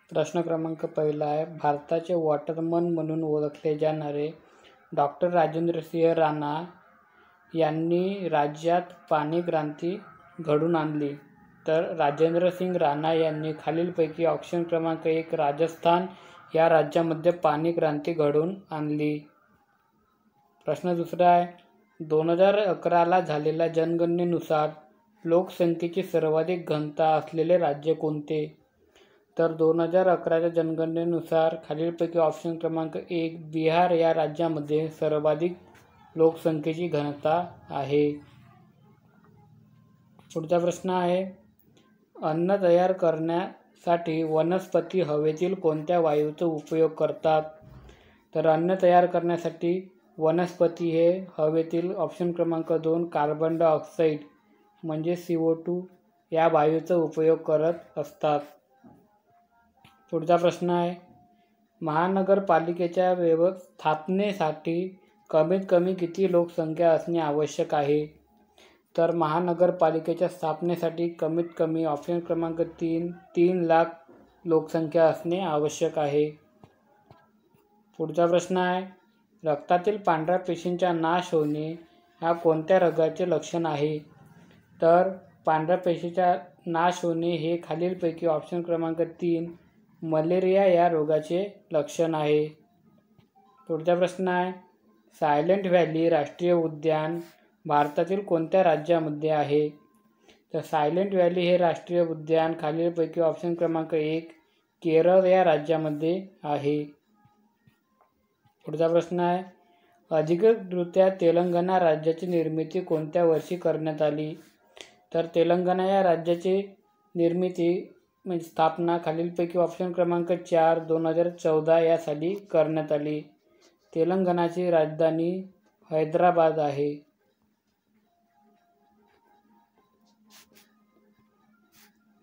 प्रश्न क्रमांक पहिला आहे, भारताचे वॉटरमन म्हणून ओळखले जाणारे डॉक्टर राजेंद्रसिंह राणा यांनी राज्यात पाणी क्रांती घडवून आणली. तर राजेंद्रसिंग राणा यांनी खालीलपैकी ऑप्शन क्रमांक 1 राजस्थान या राज्यामध्ये पाणी क्रांती घडवून आणली. प्रश्न दुसरा आहे, 2011ला झालेल्या जनगणनेनुसार लोकसंख्येची सर्वाधिक घनता असलेले राज्य कोणते? तर 2011च्या जनगणनेनुसार खालीलपैकी ऑप्शन क्रमांक 1 बिहार या राज्यामध्ये सर्वाधिक लोकसंख्येची घनता आहे. पुढचा प्रश्न आहे, अन्न तयार करण्यासाठी वनस्पती हवेतील कोणत्या वायूचा उपयोग करतात? तर अन्न तयार करण्यासाठी वनस्पती हे हवेतील ऑप्शन क्रमांक 2 कार्बन डायऑक्साईड म्हणजे CO2 या वायूचा उपयोग करत असतात. पुढचा प्रश्न आहे, महानगरपालिकेच्या व्यवस्थापनेसाठी कमीत कमी किती लोकसंख्या असणे आवश्यक आहे? तर महानगरपालिकेच्या स्थापनेसाठी कमीत कमी ऑप्शन क्रमांक 3 लाख लोकसंख्या असणे आवश्यक आहे. पुढचा प्रश्न आहे, रक्तातील पांढऱ्या पेशींचा नाश होणे हा कोणत्या रोगाचे लक्षण आहे? तर पांढऱ्या पेशीचा नाश होणे हे खालीलपैकी ऑप्शन क्रमांक 3 मलेरिया या रोगाचे लक्षण आहे. पुढचा प्रश्न आहे, सायलेंट व्हॅली राष्ट्रीय उद्यान भारतातील कोणत्या राज्यामध्ये आहे? तर सायलेंट व्हॅली हे राष्ट्रीय उद्यान खालीलपैकी ऑप्शन क्रमांक 1 केरळ या राज्यामध्ये आहे. पुढचा प्रश्न आहे, अधिकृतरित्या तेलंगणा राज्याची निर्मिती कोणत्या वर्षी करण्यात आली? तर तेलंगणा या राज्याची निर्मिती म्हणजे स्थापना खालीलपैकी ऑप्शन क्रमांक 4 2014 या साली करण्यात आली. तेलंगणाची राजधानी हैदराबाद आहे.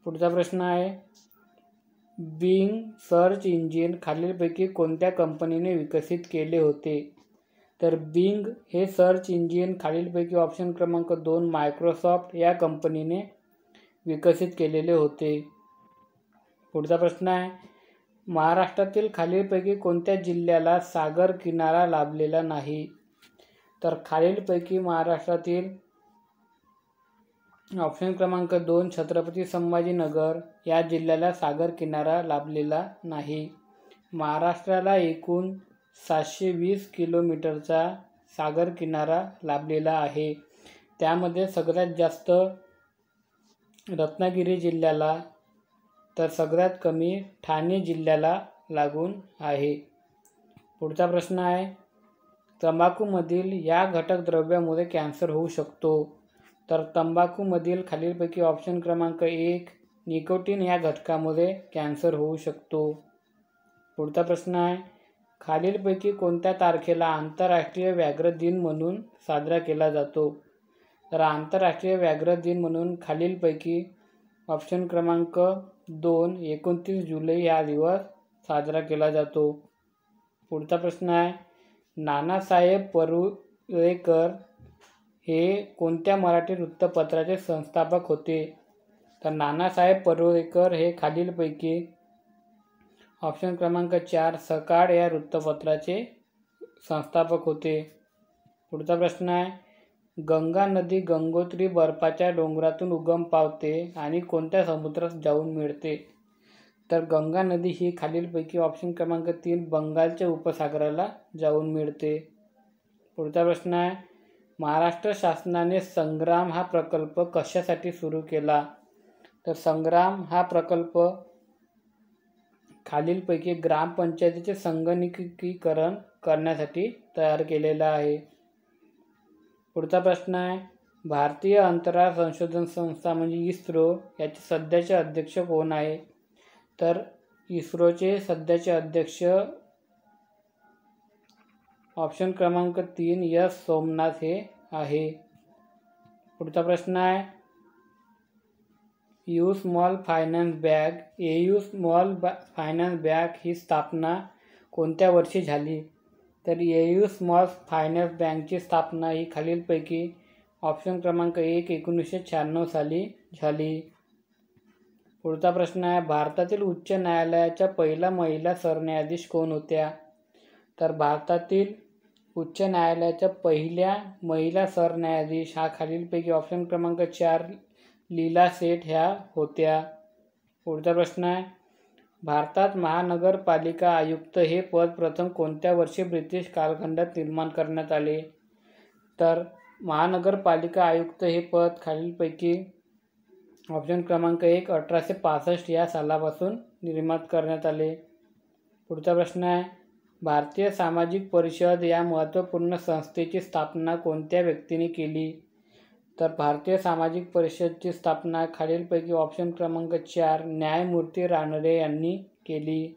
पुढचा प्रश्न आहे, बिंग सर्च इंजिन खालीलपैकी कोणत्या कंपनीने विकसित केले होते? तर बिंग हे सर्च इंजिन खालीलपैकी ऑप्शन क्रमांक 2 मायक्रोसॉफ्ट या कंपनीने विकसित केलेले होते. पुढचा प्रश्न आहे, महाराष्ट्रातील खालीलपैकी कोणत्या जिल्ह्याला सागर किनारा लाभलेला नाही? तर खालीलपैकी महाराष्ट्रातील ऑप्शन क्रमांक 2 छत्रपती संभाजीनगर या जिल्ह्याला सागर किनारा लाभलेला नाही. महाराष्ट्राला एकूण 720 किलोमीटरचा सागर किनारा लाभलेला आहे. त्यामध्ये सगळ्यात जास्त रत्नागिरी जिल्ह्याला तर सगळ्यात कमी ठाणे जिल्ह्याला लागून आहे. पुढचा प्रश्न आहे, तंबाखूमधील या घटक द्रव्यामुळे कॅन्सर होऊ शकतो? तर तंबाखूमधील खालीलपैकी ऑप्शन क्रमांक 1 निकोटीन या घटकामुळे कॅन्सर होऊ शकतो. पुढचा प्रश्न आहे, खालीलपैकी कोणत्या तारखेला आंतरराष्ट्रीय व्याघ्र दिन म्हणून साजरा केला जातो? तर आंतरराष्ट्रीय व्याघ्र दिन म्हणून खालीलपैकी ऑप्शन क्रमांक 2 29 जुलै हा दिवस साजरा केला जातो. पुढचा प्रश्न आहे, नानासाहेब परुळेकर हे कोणत्या मराठी वृत्तपत्राचे संस्थापक होते? तर नानासाहेब परुळेकर हे खालीलपैकी ऑप्शन क्रमांक 4 सकाळ या वृत्तपत्राचे संस्थापक होते. पुढचा प्रश्न आहे, गंगा नदी गंगोत्री बर्फाच्या डोंगरातून उगम पावते आणि कोणत्या समुद्रात जाऊन मिळते? तर गंगा नदी ही खालीलपैकी ऑप्शन क्रमांक 3 बंगालच्या उपसागराला जाऊन मिळते. पुढचा प्रश्न आहे, महाराष्ट्र शासनाने संग्राम हा प्रकल्प कशासाठी सुरू केला? तर संग्राम हा प्रकल्प खालीलपैकी ग्रामपंचायतीचे संगणकीकरण करण्यासाठी तयार केलेला आहे. पुढचा प्रश्न आहे, भारतीय अंतराळ संशोधन संस्था म्हणजे इस्रो याचे सध्याचे अध्यक्ष कोण आहे? तर इस्रोचे सध्याचे अध्यक्ष ऑप्शन क्रमांक 3 एस सोमनाथ हे आहे. पुढचा प्रश्न आहे, यू स्मॉल फायनान्स बँक AU स्मॉल फायनान्स बँक ही स्थापना कोणत्या वर्षी झाली? तर AU स्मॉल फायनान्स बँकची स्थापना ही खालीलपैकी ऑप्शन क्रमांक 1 1996 साली झाली. पुढचा प्रश्न आहे, भारतातील उच्च न्यायालयाच्या पहिल्या महिला सरन्यायाधीश कोण होत्या? तर भारतातील उच्च न्यायालयाच्या पहिल्या महिला सरन्यायाधीश हा खालीलपैकी ऑप्शन क्रमांक 4 लीला सेठ ह्या होत्या. पुढचा प्रश्न आहे, भारतात महानगरपालिका आयुक्त हे पद प्रथम कोणत्या वर्षी ब्रिटिश कालखंडात निर्माण करण्यात आले? तर महानगरपालिका आयुक्त हे पद खालीलपैकी ऑप्शन क्रमांक 1 1865 या सालापासून निर्माण करण्यात आले. पुढचा प्रश्न आहे, भारतीय सामाजिक परिषद या महत्त्वपूर्ण संस्थेची स्थापना कोणत्या व्यक्तीने केली? तर भारतीय सामाजिक परिषदची स्थापना खालीलपैकी ऑप्शन क्रमांक 4 न्यायमूर्ती रानडे यांनी केली.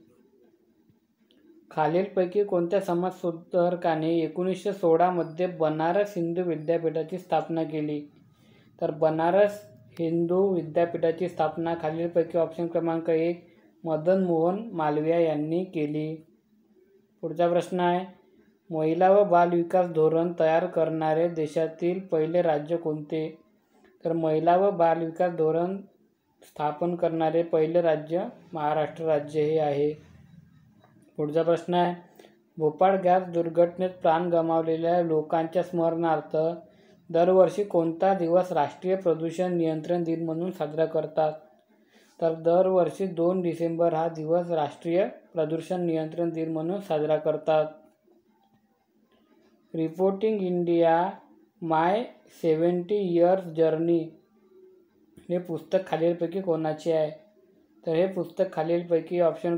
खालीलपैकी कोणत्या समाजसुधारकाने 1916 मध्ये बनारस हिंदू विद्यापीठाची स्थापना केली? तर बनारस हिंदू विद्यापीठाची स्थापना खालीलपैकी ऑप्शन क्रमांक 1 मदन मोहन मालवीय यांनी केली. पुढचा प्रश्न आहे, महिला व बाल विकास धोरण तयार करणारे देशातील पहिले राज्य कोणते? तर महिला व बाल विकास धोरण स्थापन करणारे पहिले राज्य महाराष्ट्र राज्य हे आहे. पुढचा प्रश्न आहे, भोपाळ गॅस दुर्घटनेत प्राण गमावलेल्या लोकांच्या स्मरणार्थ दरवर्षी कोणता दिवस राष्ट्रीय प्रदूषण नियंत्रण दिन म्हणून साजरा करतात? तर दरवर्षी 2 डिसेंबर हा दिवस राष्ट्रीय प्रदूषण नियंत्रण दिन म्हणून साजरा करतात. रिपोर्टिंग इंडिया माय 70 इयर्स जर्नी हे पुस्तक खालीलपैकी कोणाचे आहे? तर हे पुस्तक खालीलपैकी ऑप्शन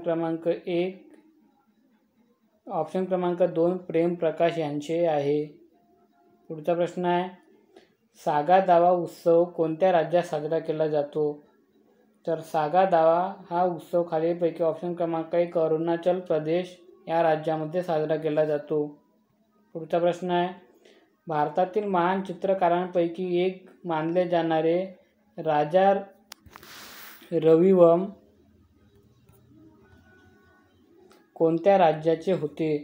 क्रमांक 2 प्रेम प्रकाश यांचे आहे. पुढचा प्रश्न आहे, सागा दावा उत्सव कोणत्या राज्यात साजरा केला जातो? तर सागा दावा हा उत्सव खालीलपैकी ऑप्शन क्रमांक 1 अरुणाचल प्रदेश या राज्यामध्ये साजरा केला जातो. पुढचा प्रश्न आहे, भारतातील महान चित्रकारांपैकी एक मानले जाणारे राजा रविवर्म कोणत्या राज्याचे होते?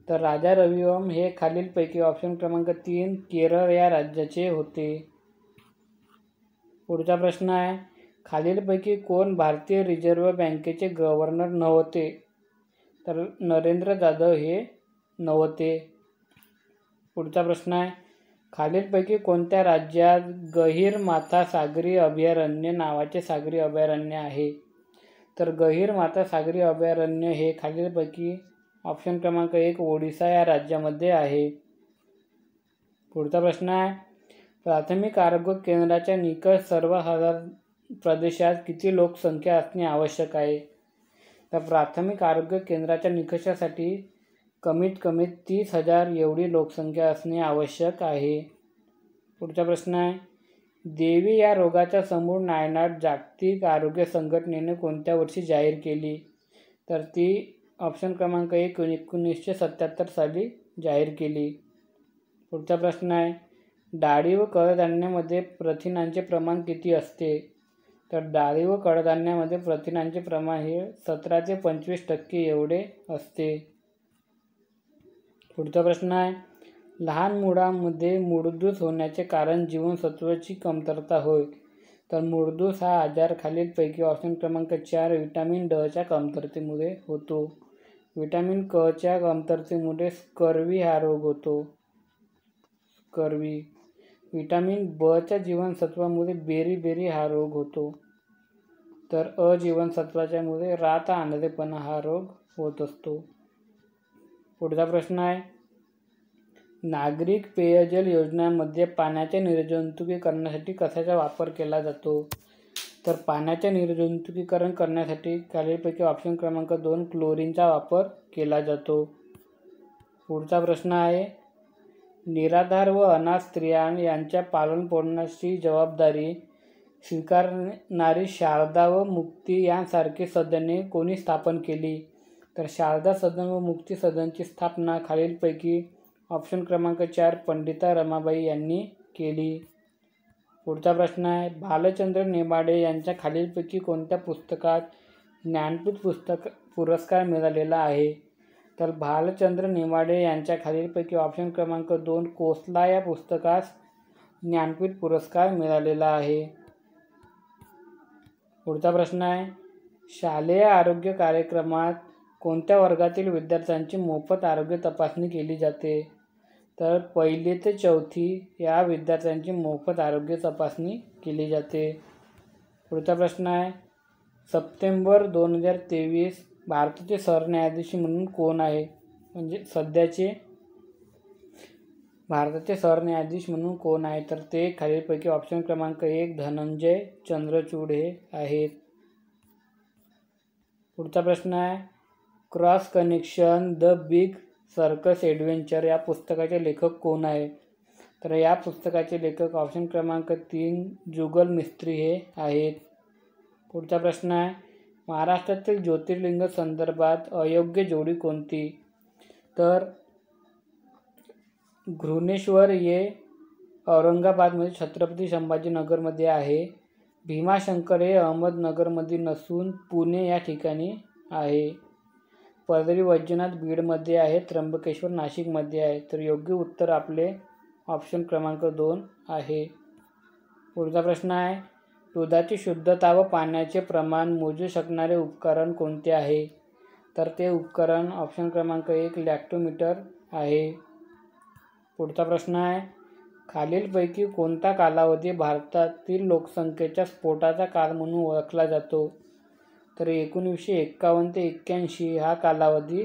तर राजा रविवर्म हे खालीलपैकी ऑप्शन क्रमांक 3 केरळ या राज्याचे होते. पुढचा प्रश्न आहे, खालीलपैकी कोण भारतीय रिझर्व्ह बँकेचे गव्हर्नर नव्हते? तर नरेंद्र जाधव हे नव्हते. पुढचा प्रश्न आहे, खालीलपैकी कोणत्या राज्यात गहीरमाथा सागरी अभयारण्य नावाचे सागरी अभयारण्य आहे? तर गहीरमाथा सागरी अभयारण्य हे खालीलपैकी ऑप्शन क्रमांक 1 ओडिशा या राज्यामध्ये आहे. पुढचा प्रश्न आहे, प्राथमिक आरोग्य केंद्राच्या निकष सर्वसाधारण प्रदेशात किती लोकसंख्या असणे आवश्यक आहे? तर प्राथमिक आरोग्य केंद्राच्या निकषासाठी कमीत कमी 30,000 एवढी लोकसंख्या असणे आवश्यक आहे. पुढचा प्रश्न आहे, देवी या रोगाचा समूळ नायनाट जागतिक आरोग्य संघटनेने कोणत्या वर्षी जाहीर केली? तर ती ऑप्शन क्रमांक 1 1977 साली जाहीर केली. पुढचा प्रश्न आहे, डाळी व कडधान्यामध्ये प्रथिनांचे प्रमाण किती असते? तर डाळी व कडधान्यामध्ये प्रथिनांचे प्रमाण हे 17 ते 25% एवढे असते. पुढचा प्रश्न आहे, लहान मुलांमध्ये मूळदूस होण्याचे कारण जीवनसत्वाची कमतरता होय. तर मूळदूस हा आजार खालीलपैकी ऑप्शन क्रमांक 4 विटॅमिन ड च्या कमतरतेमुळे होतो. विटॅमिन क च्या कमतरतेमुळे स्कर्वी हा रोग होतो. स्कर्वी. विटॅमिन ब च्या जीवनसत्वामुळे बेरी हा रोग होतो. तर अ जीवनसत्वाच्यामुळे रात आंधळेपणा हा रोग होत असतो. पुढचा प्रश्न आहे, नागरिक पेयजल योजनांमध्ये पाण्याचे निर्जंतुकीकरणासाठी कशाचा वापर केला जातो? तर पाण्याचे निर्जंतुकीकरण करण्यासाठी खालीलपैकी ऑप्शन क्रमांक 2 क्लोरीनचा वापर केला जातो. पुढचा प्रश्न आहे, निराधार व अनाथ स्त्रिया यांच्या पालनपोषणाची जबाबदारी स्वीकारणारी शारदा व मुक्ती यांसारखी सदने कोणी स्थापन केली? तर शारदा सदन व मुक्ती सदनची स्थापना खालीलपैकी ऑप्शन क्रमांक 4 पंडिता रमाबाई यांनी केली. पुढचा प्रश्न आहे, भालचंद्र नेमाडे यांच्या खालीलपैकी कोणत्या पुस्तकात ज्ञानपीठ पुरस्कार मिळालेला आहे? तर भालचंद्र नेमाडे यांच्या खालीलपैकी ऑप्शन क्रमांक 2 कोसला या पुस्तकास ज्ञानपीठ पुरस्कार मिळालेला आहे. पुढचा प्रश्न आहे, शालेय आरोग्य कार्यक्रमात कोणत्या वर्गातील विद्यार्थ्यांची मोफत आरोग्य तपासणी केली जाते? तर 1ली ते 4थी या विद्यार्थ्यांची मोफत आरोग्य तपासणी केली जाते. पुढचा प्रश्न आहे, सप्टेंबर 2023 भारताचे सरन्यायाधीश म्हणून कोण आहे? म्हणजे सध्याचे भारताचे सरन्यायाधीश म्हणून कोण आहे? तर ते खालीलपैकी ऑप्शन क्रमांक 1 धनंजय चंद्रचूड हे आहेत. पुढचा प्रश्न आहे, cross connection the big circus adventure या पुस्तकाचे लेखक कोण आहे? तर या पुस्तकाचे लेखक ऑप्शन क्रमांक 3 जुगल मिस्त्री हे आहेत. पुढचा प्रश्न आहे, महाराष्ट्रातील ज्योतिर्लिंग संदर्भात अयोग्य जोडी कोणती? तर घृणेश्वर हे औरंगाबादमध्ये छत्रपती संभाजीनगरमध्ये आहे. भीमाशंकर हे अहमदनगरमध्ये नसून पुणे या ठिकाणी आहे. पदरी वैजनाथ बीडमध्ये आहे. त्र्यंबकेश्वर नाशिकमध्ये आहे. तर योग्य उत्तर आपले ऑप्शन क्रमांक 2 आहे. पुढचा प्रश्न आहे, दुधाची शुद्धता व पाण्याचे प्रमाण मोजू शकणारे उपकरण कोणते आहे? तर ते उपकरण ऑप्शन क्रमांक 1 लॅक्टोमीटर आहे. पुढचा प्रश्न आहे, खालीलपैकी कोणता कालावधी भारतातील लोकसंख्येच्या स्फोटाचा काळ म्हणून ओळखला जातो? तर 1951 ते 81 हा कालावधी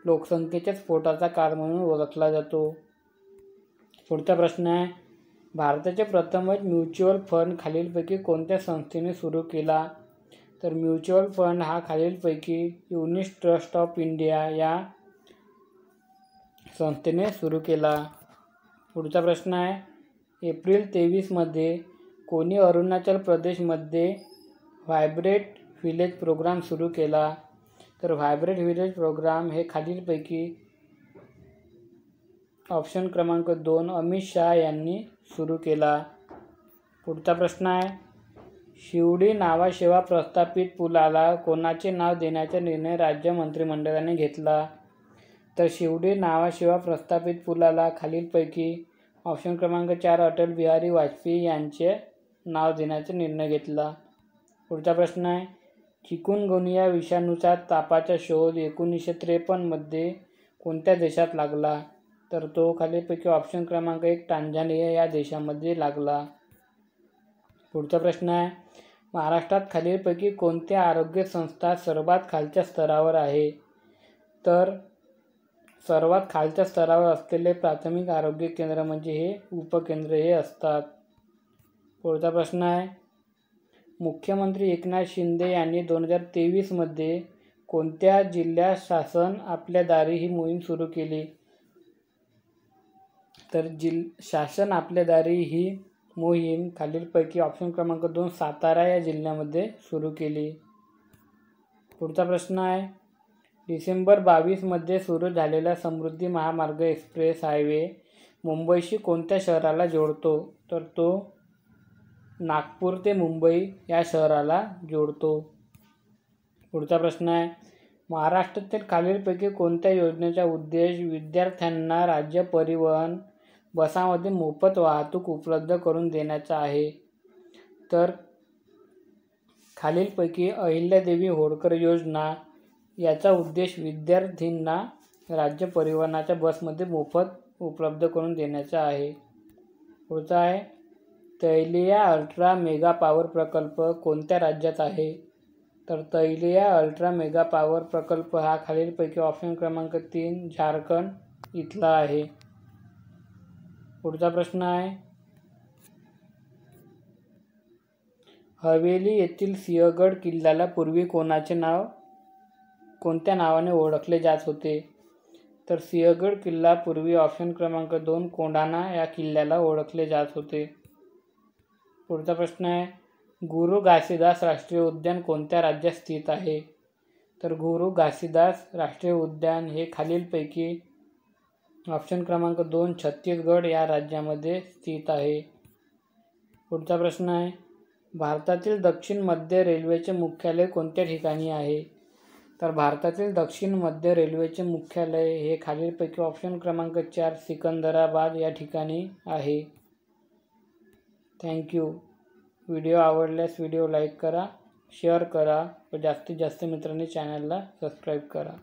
लोकसंख्येच्या स्फोटाचा काळ म्हणून ओळखला जातो. पुढचा प्रश्न आहे, भारताचे प्रथमच म्युच्युअल फंड खालीलपैकी कोणत्या संस्थेने सुरू केला? तर म्युच्युअल फंड हा खालीलपैकी युनिट ट्रस्ट ऑफ इंडिया या संस्थेने सुरू केला. पुढचा प्रश्न आहे, एप्रिल 23 मध्ये कोणी अरुणाचल प्रदेशमध्ये व्हायब्रेट व्हिलेज प्रोग्राम सुरू केला? तर व्हायब्रेट व्हिलेज प्रोग्राम हे खालीलपैकी ऑप्शन क्रमांक 2 अमित शहा यांनी सुरू केला. पुढचा प्रश्न आहे, शिवडी नावाशिवा प्रस्थापित पुलाला कोणाचे नाव देण्याचा निर्णय राज्य मंत्रिमंडळाने घेतला? तर शिवडी नावाशिवा प्रस्थापित पुलाला खालीलपैकी ऑप्शन क्रमांक 4 अटल बिहारी वाजपेयी यांचे नाव देण्याचा निर्णय घेतला. पुढचा प्रश्न आहे, चिकुनगुनिया विषाणूचा तापाचा शोध 1953 मध्ये कोणत्या देशात लागला? तर तो खालीलपैकी ऑप्शन क्रमांक 1 टांझानिया या देशामध्ये लागला. पुढचा प्रश्न आहे, महाराष्ट्रात खालीलपैकी कोणत्या आरोग्य संस्था सर्वात खालच्या स्तरावर आहे? तर सर्वात खालच्या स्तरावर असलेले प्राथमिक आरोग्य केंद्र म्हणजे हे उपकेंद्र हे असतात. पुढचा प्रश्न आहे, मुख्यमंत्री एकनाथ शिंदे यांनी 2023 मध्ये कोणत्या जिल्ह्यात शासन आपल्या दारी ही मोहीम सुरू केली? तर शासन आपल्या दारी ही मोहीम खालीलपैकी ऑप्शन क्रमांक 2 सातारा या जिल्ह्यामध्ये सुरू केली. पुढचा प्रश्न आहे, डिसेंबर 22 मध्ये सुरू झालेला समृद्धी महामार्ग एक्सप्रेस हायवे मुंबईशी कोणत्या शहराला जोडतो? तर तो नागपूर ते मुंबई या शहराला जोडतो. पुढचा प्रश्न आहे, महाराष्ट्रातील खालीलपैकी कोणत्या योजनेचा उद्देश विद्यार्थ्यांना राज्य परिवहन बसांमध्ये मोफत वाहतूक उपलब्ध करून देण्याचा आहे? तर खालीलपैकी अहिल्यादेवी होळकर योजना याचा उद्देश विद्यार्थ्यांना राज्य परिवहनाच्या बसमध्ये मोफत उपलब्ध करून देण्याचा आहे. पुढचा आहे, तैलिया अल्ट्रा मेगा पॉवर प्रकल्प कोणत्या राज्यात आहे? तर तैलिया अल्ट्रा मेगा पॉवर प्रकल्प हा खालीलपैकी ऑप्शन क्रमांक 3 झारखंड इथला आहे. पुढचा प्रश्न आहे, हवेली येथील सिंहगड किल्ल्याला पूर्वी कोणत्या नावाने ओळखले जात होते? तर सिंहगड किल्ला पूर्वी ऑप्शन क्रमांक 2 कोंढाणा या किल्ल्याला ओळखले जात होते. पुढचा प्रश्न आहे, गुरु घासीदास राष्ट्रीय उद्यान कोणत्या राज्यात स्थित आहे? तर गुरु घासीदास राष्ट्रीय उद्यान हे खालीलपैकी ऑप्शन क्रमांक 2 छत्तीसगड या राज्यामध्ये स्थित आहे. पुढचा प्रश्न आहे, भारतातील दक्षिण मध्य रेल्वेचे मुख्यालय कोणत्या ठिकाणी आहे? तर भारतातील दक्षिण मध्य रेल्वेचे मुख्यालय हे खालीलपैकी ऑप्शन क्रमांक 4 सिकंदराबाद या ठिकाणी आहे. थँक्यू. व्हिडिओ आवडल्यास व्हिडिओ लाईक करा, शेअर करा व जास्तीत जास्त मित्रांनी चॅनलला सबस्क्राईब करा.